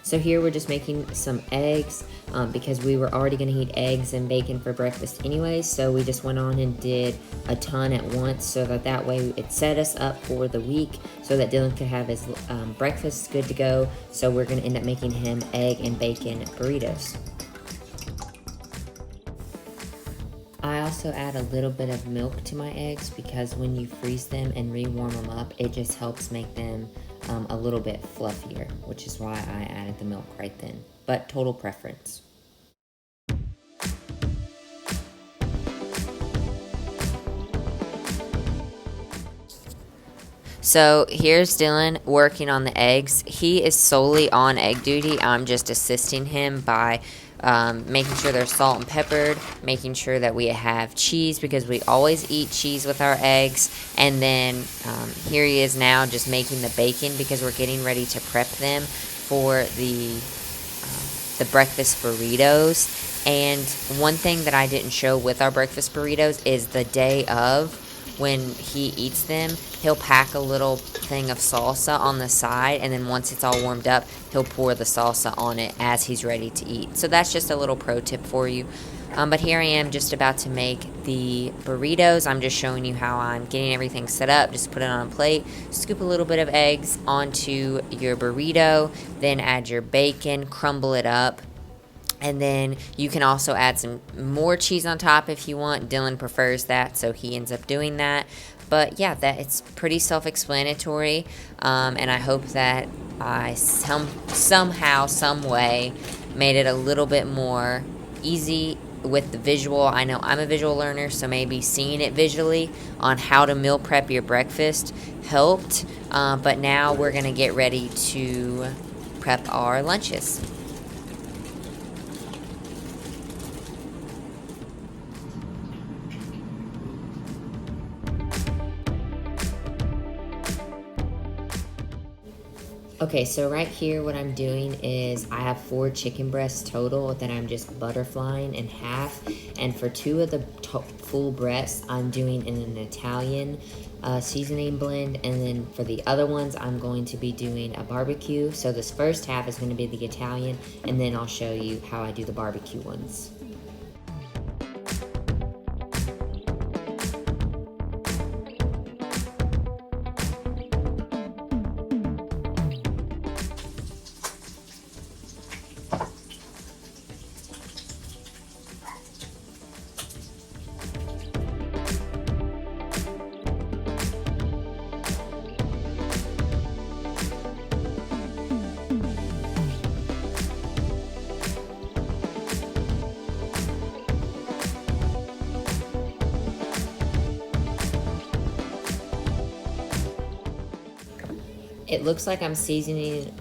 So here we're just making some eggs because we were already going to eat eggs and bacon for breakfast anyway. So we just went on and did a ton at once so that way it set us up for the week so that Dylan could have his breakfast good to go. So we're going to end up making him egg and bacon burritos. I also add a little bit of milk to my eggs because when you freeze them and re-warm them up, it just helps make them a little bit fluffier, which is why I added the milk right then, but total preference. So here's Dylan working on the eggs. He is solely on egg duty. I'm just assisting him by making sure they're salt and peppered, making sure that we have cheese because we always eat cheese with our eggs. And then here he is now just making the bacon because we're getting ready to prep them for the breakfast burritos. And one thing that I didn't show with our breakfast burritos is the day of, when he eats them, he'll pack a little thing of salsa on the side, and then once it's all warmed up, he'll pour the salsa on it as he's ready to eat. So that's just a little pro tip for you. But here I am just about to make the burritos. I'm just showing you how I'm getting everything set up. Just put it on a plate, scoop a little bit of eggs onto your burrito, then add your bacon, crumble it up. And then you can also add some more cheese on top if you want. Dylan prefers that, so he ends up doing that. But yeah, it's pretty self-explanatory, and I hope that I somehow, some way, made it a little bit more easy with the visual. I know I'm a visual learner, so maybe seeing it visually on how to meal prep your breakfast helped. But now we're going to get ready to prep our lunches. Okay, so right here what I'm doing is I have 4 chicken breasts total that I'm just butterflying in half. And for 2 of the full breasts, I'm doing in an Italian seasoning blend. And then for the other ones, I'm going to be doing a barbecue. So this first half is going to be the Italian, and then I'll show you how I do the barbecue ones. It looks like I'm seasoning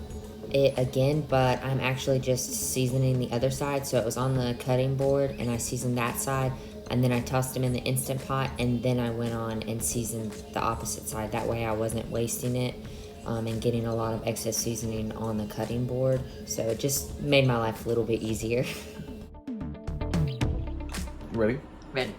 it again, but I'm actually just seasoning the other side. So it was on the cutting board and I seasoned that side, and then I tossed them in the Instant Pot, and then I went on and seasoned the opposite side. That way I wasn't wasting it and getting a lot of excess seasoning on the cutting board. So it just made my life a little bit easier. Ready? Ready.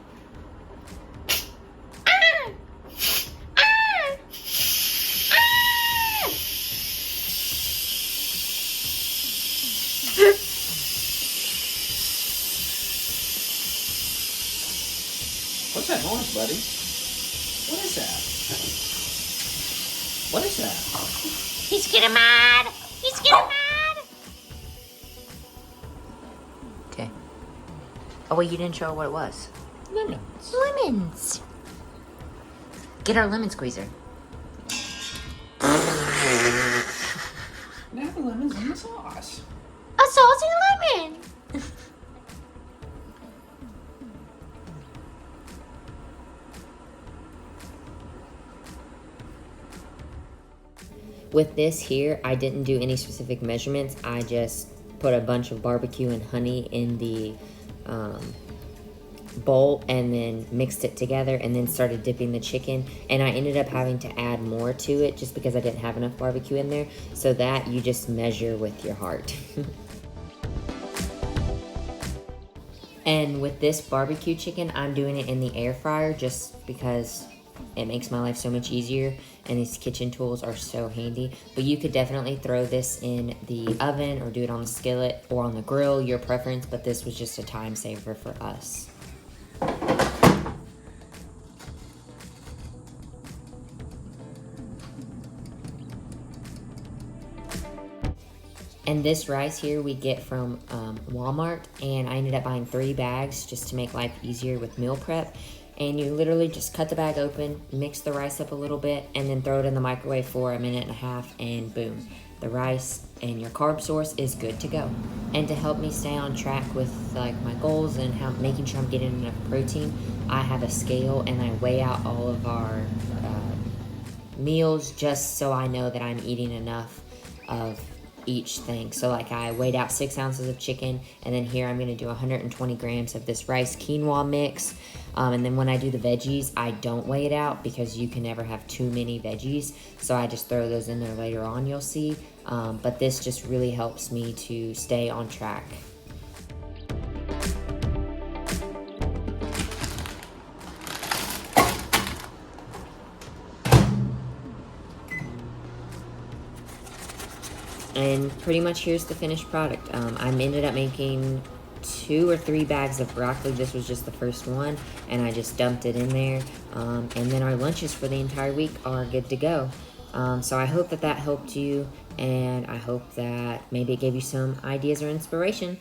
What's that noise, buddy? What is that? What is that? He's getting mad. He's getting mad. Okay. Oh wait, you didn't show her what it was. Lemons. Lemons. Get our lemon squeezer. Now the lemons in the sauce. A saucy lemon. With this here, I didn't do any specific measurements. I just put a bunch of barbecue and honey in the bowl and then mixed it together and then started dipping the chicken. And I ended up having to add more to it just because I didn't have enough barbecue in there. So that you just measure with your heart. And with this barbecue chicken, I'm doing it in the air fryer just because it makes my life so much easier. and these kitchen tools are so handy. But you could definitely throw this in the oven or do it on the skillet or on the grill, your preference, but this was just a time saver for us. And this rice here we get from Walmart, and I ended up buying 3 bags just to make life easier with meal prep. And you literally just cut the bag open, mix the rice up a little bit, and then throw it in the microwave for 1.5 minutes, and boom, the rice and your carb source is good to go. And to help me stay on track with like my goals and how making sure I'm getting enough protein, I have a scale and I weigh out all of our meals just so I know that I'm eating enough of each thing. So like I weighed out 6 ounces of chicken, and then here I'm going to do 120 grams of this rice quinoa mix. And then when I do the veggies, I don't weigh it out because you can never have too many veggies. So I just throw those in there later on, you'll see. But this just really helps me to stay on track. And pretty much here's the finished product. I ended up making 2 or 3 bags of broccoli. This was just the first one, and I just dumped it in there. And then our lunches for the entire week are good to go. So I hope that helped you, and I hope that maybe it gave you some ideas or inspiration.